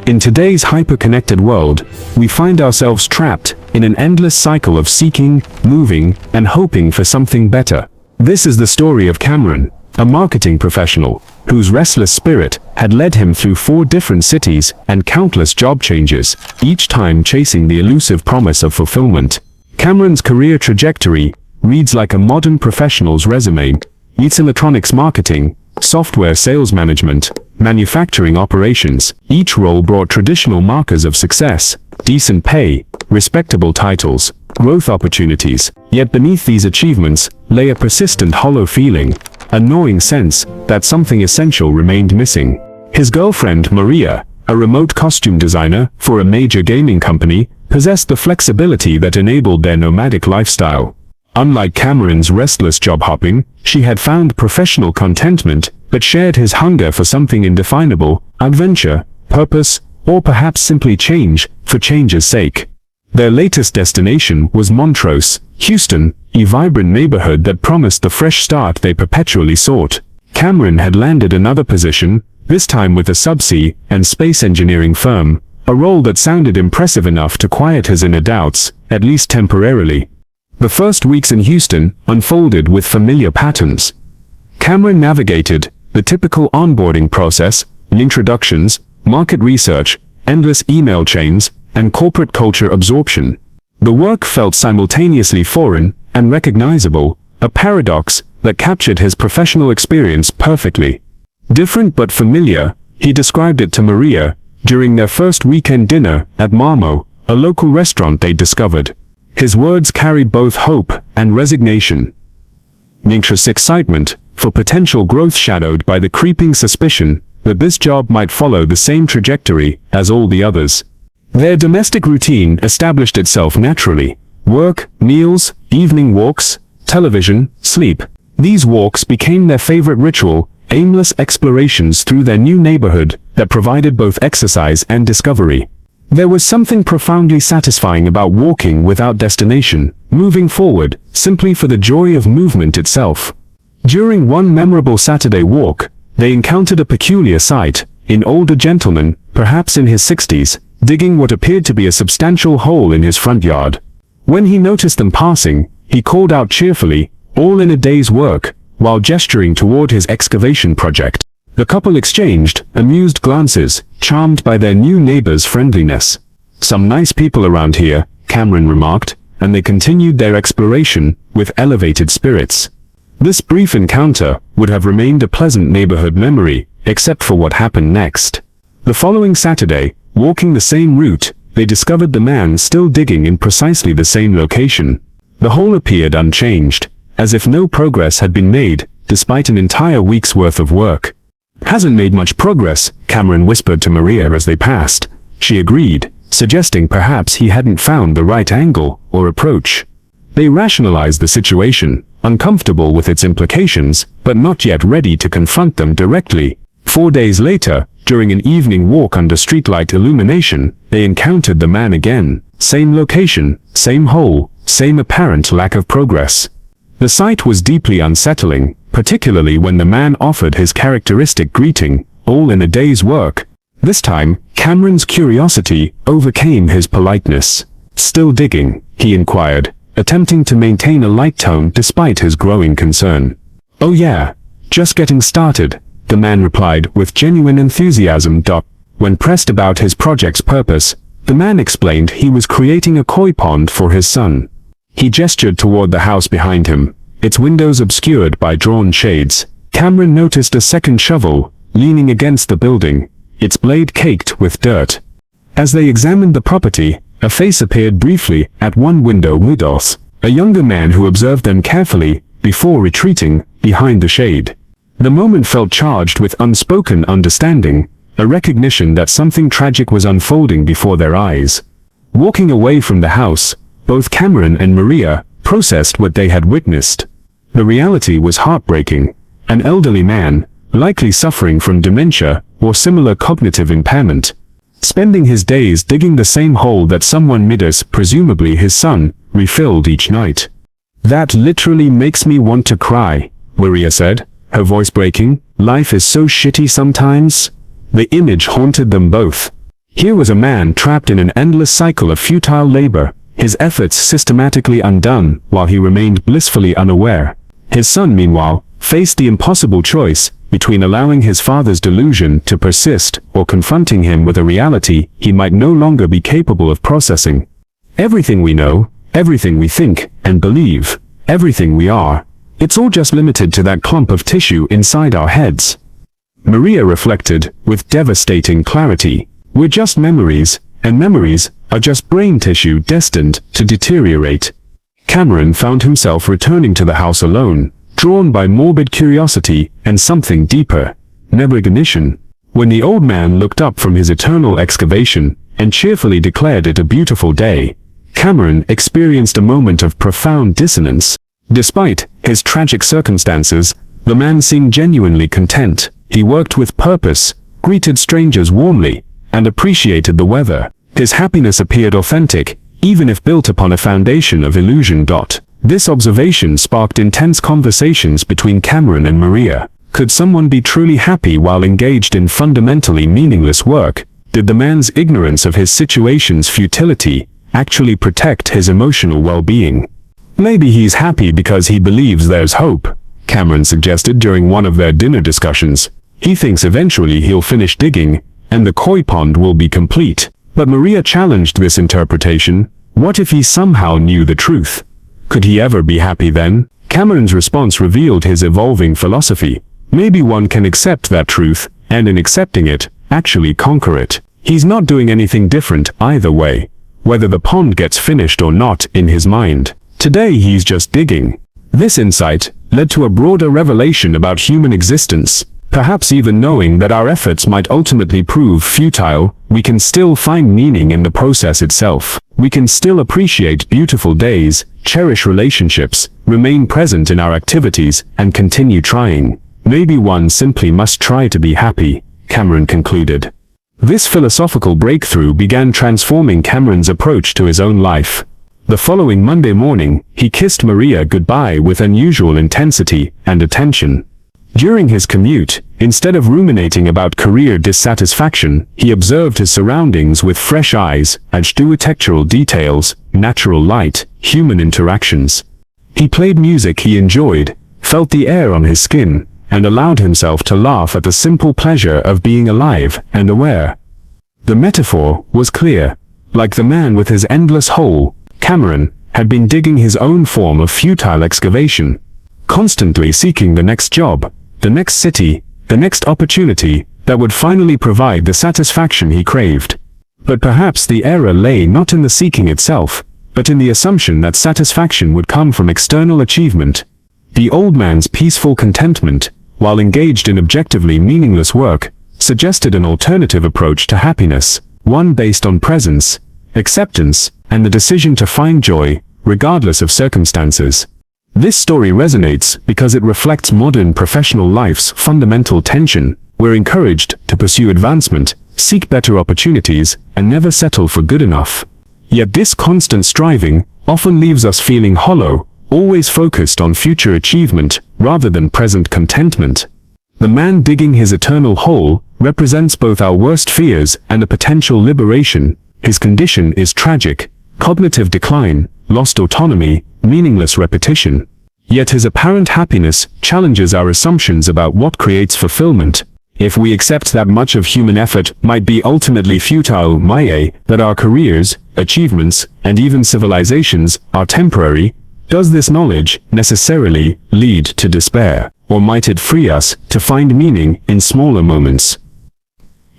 In today's hyper-connected world, we find ourselves trapped in an endless cycle of seeking, moving, and hoping for something better. This is the story of Cameron, a marketing professional, whose restless spirit had led him through 4 different cities and countless job changes, each time chasing the elusive promise of fulfillment. Cameron's career trajectory reads like a modern professional's resume. It's electronics marketing, software sales management, manufacturing operations. Each role brought traditional markers of success, decent pay, respectable titles, growth opportunities. Yet beneath these achievements lay a persistent hollow feeling, a gnawing sense that something essential remained missing. His girlfriend, Maria, a remote costume designer for a major gaming company, possessed the flexibility that enabled their nomadic lifestyle. Unlike Cameron's restless job hopping, she had found professional contentment, but shared his hunger for something indefinable, adventure, purpose, or perhaps simply change, for change's sake. Their latest destination was Montrose, Houston, a vibrant neighborhood that promised the fresh start they perpetually sought. Cameron had landed another position, this time with a subsea and space engineering firm, a role that sounded impressive enough to quiet his inner doubts, at least temporarily. The first weeks in Houston unfolded with familiar patterns. Cameron navigated the typical onboarding process, introductions, market research, endless email chains, and corporate culture absorption. The work felt simultaneously foreign and recognizable, a paradox that captured his professional experience perfectly. Different but familiar, he described it to Maria during their first weekend dinner at Marmo, a local restaurant they discovered. His words carried both hope and resignation. Anxious excitement for potential growth shadowed by the creeping suspicion that this job might follow the same trajectory as all the others. Their domestic routine established itself naturally. Work, meals, evening walks, television, sleep. These walks became their favorite ritual, aimless explorations through their new neighborhood that provided both exercise and discovery. There was something profoundly satisfying about walking without destination, moving forward, simply for the joy of movement itself. During one memorable Saturday walk, they encountered a peculiar sight, an older gentleman, perhaps in his 60s, digging what appeared to be a substantial hole in his front yard. When he noticed them passing, he called out cheerfully, all in a day's work, while gesturing toward his excavation project. The couple exchanged amused glances, charmed by their new neighbor's friendliness. Some nice people around here, Cameron remarked, and they continued their exploration with elevated spirits. This brief encounter would have remained a pleasant neighborhood memory, except for what happened next. The following Saturday, walking the same route, they discovered the man still digging in precisely the same location. The hole appeared unchanged, as if no progress had been made, despite an entire week's worth of work. Hasn't made much progress, Cameron whispered to Maria as they passed. She agreed, suggesting perhaps he hadn't found the right angle or approach. They rationalized the situation, uncomfortable with its implications, but not yet ready to confront them directly. 4 days later, during an evening walk under streetlight illumination, they encountered the man again. Same location, same hole, same apparent lack of progress. The sight was deeply unsettling, particularly when the man offered his characteristic greeting, all in a day's work. This time, Cameron's curiosity overcame his politeness. Still digging? He inquired, attempting to maintain a light tone despite his growing concern. Oh yeah, just getting started, the man replied with genuine enthusiasm. When pressed about his project's purpose, the man explained he was creating a koi pond for his son. He gestured toward the house behind him, its windows obscured by drawn shades. Cameron noticed a second shovel, leaning against the building, its blade caked with dirt. As they examined the property, a face appeared briefly at one window. Rudolph, a younger man who observed them carefully, before retreating behind the shade. The moment felt charged with unspoken understanding, a recognition that something tragic was unfolding before their eyes. Walking away from the house, both Cameron and Maria processed what they had witnessed. The reality was heartbreaking. An elderly man, likely suffering from dementia or similar cognitive impairment, spending his days digging the same hole that someone midis, presumably his son, refilled each night. That literally makes me want to cry, Maria said, her voice breaking. Life is so shitty sometimes. The image haunted them both. Here was a man trapped in an endless cycle of futile labor, his efforts systematically undone while he remained blissfully unaware. His son, meanwhile, faced the impossible choice between allowing his father's delusion to persist or confronting him with a reality he might no longer be capable of processing. Everything we know, everything we think and believe, everything we are, it's all just limited to that clump of tissue inside our heads. Maria reflected with devastating clarity. We're just memories, and memories are just brain tissue destined to deteriorate. Cameron found himself returning to the house alone, drawn by morbid curiosity and something deeper, recognition. When the old man looked up from his eternal excavation and cheerfully declared it a beautiful day, Cameron experienced a moment of profound dissonance. Despite his tragic circumstances, the man seemed genuinely content. He worked with purpose, greeted strangers warmly, and appreciated the weather. His happiness appeared authentic, even if built upon a foundation of illusion. This observation sparked intense conversations between Cameron and Maria. Could someone be truly happy while engaged in fundamentally meaningless work? Did the man's ignorance of his situation's futility actually protect his emotional well-being? Maybe he's happy because he believes there's hope, Cameron suggested during one of their dinner discussions. He thinks eventually he'll finish digging, and the koi pond will be complete. But Maria challenged this interpretation. What if he somehow knew the truth? Could he ever be happy then? Cameron's response revealed his evolving philosophy. Maybe one can accept that truth, and in accepting it, actually conquer it. He's not doing anything different either way, whether the pond gets finished or not in his mind. Today he's just digging. This insight led to a broader revelation about human existence. Perhaps even knowing that our efforts might ultimately prove futile, we can still find meaning in the process itself. We can still appreciate beautiful days, cherish relationships, remain present in our activities, and continue trying. Maybe one simply must try to be happy, Cameron concluded. This philosophical breakthrough began transforming Cameron's approach to his own life. The following Monday morning, he kissed Maria goodbye with unusual intensity and attention. During his commute, instead of ruminating about career dissatisfaction, he observed his surroundings with fresh eyes, architectural details, natural light, human interactions. He played music he enjoyed, felt the air on his skin, and allowed himself to laugh at the simple pleasure of being alive and aware. The metaphor was clear. Like the man with his endless hole, Cameron had been digging his own form of futile excavation, constantly seeking the next job, the next city, the next opportunity that would finally provide the satisfaction he craved. But perhaps the error lay not in the seeking itself, but in the assumption that satisfaction would come from external achievement. The old man's peaceful contentment, while engaged in objectively meaningless work, suggested an alternative approach to happiness, one based on presence, acceptance, and the decision to find joy, regardless of circumstances. This story resonates because it reflects modern professional life's fundamental tension. We're encouraged to pursue advancement, seek better opportunities, and never settle for good enough. Yet this constant striving often leaves us feeling hollow, always focused on future achievement rather than present contentment. The man digging his eternal hole represents both our worst fears and a potential liberation. His condition is tragic: cognitive decline, lost autonomy, meaningless repetition. Yet his apparent happiness challenges our assumptions about what creates fulfillment. If we accept that much of human effort might be ultimately futile, that our careers, achievements, and even civilizations are temporary, does this knowledge necessarily lead to despair, or might it free us to find meaning in smaller moments?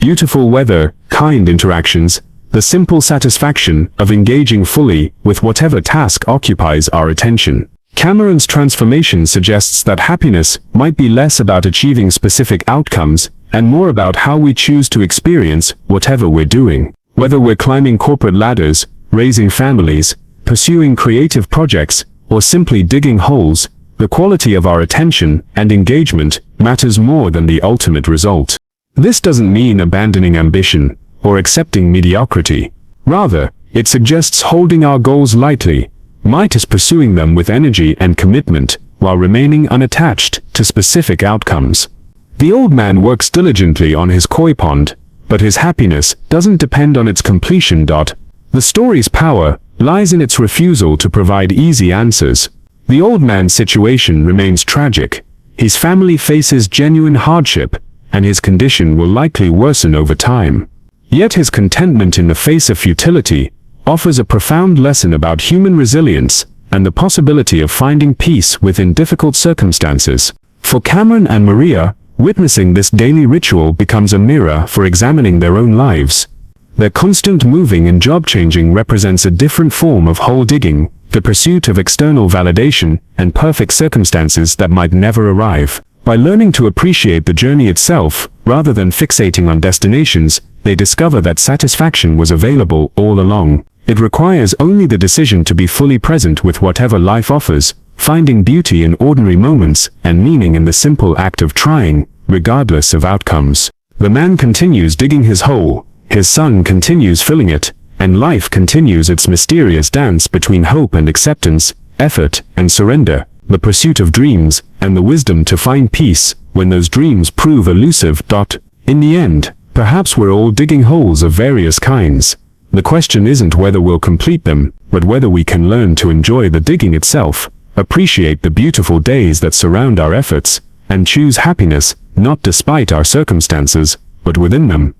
Beautiful weather, kind interactions, the simple satisfaction of engaging fully with whatever task occupies our attention. Cameron's transformation suggests that happiness might be less about achieving specific outcomes and more about how we choose to experience whatever we're doing. Whether we're climbing corporate ladders, raising families, pursuing creative projects, or simply digging holes, the quality of our attention and engagement matters more than the ultimate result. This doesn't mean abandoning ambition or accepting mediocrity. Rather, it suggests holding our goals lightly, might as pursuing them with energy and commitment, while remaining unattached to specific outcomes. The old man works diligently on his koi pond, but his happiness doesn't depend on its completion. The story's power lies in its refusal to provide easy answers. The old man's situation remains tragic. His family faces genuine hardship, and his condition will likely worsen over time. Yet his contentment in the face of futility offers a profound lesson about human resilience and the possibility of finding peace within difficult circumstances. For Cameron and Maria, witnessing this daily ritual becomes a mirror for examining their own lives. Their constant moving and job changing represents a different form of hole digging, the pursuit of external validation and perfect circumstances that might never arrive. By learning to appreciate the journey itself, rather than fixating on destinations, they discover that satisfaction was available all along. It requires only the decision to be fully present with whatever life offers, finding beauty in ordinary moments and meaning in the simple act of trying, regardless of outcomes. The man continues digging his hole, his son continues filling it, and life continues its mysterious dance between hope and acceptance, effort and surrender, the pursuit of dreams, and the wisdom to find peace when those dreams prove elusive. In the end, perhaps we're all digging holes of various kinds. The question isn't whether we'll complete them, but whether we can learn to enjoy the digging itself, appreciate the beautiful days that surround our efforts, and choose happiness, not despite our circumstances, but within them.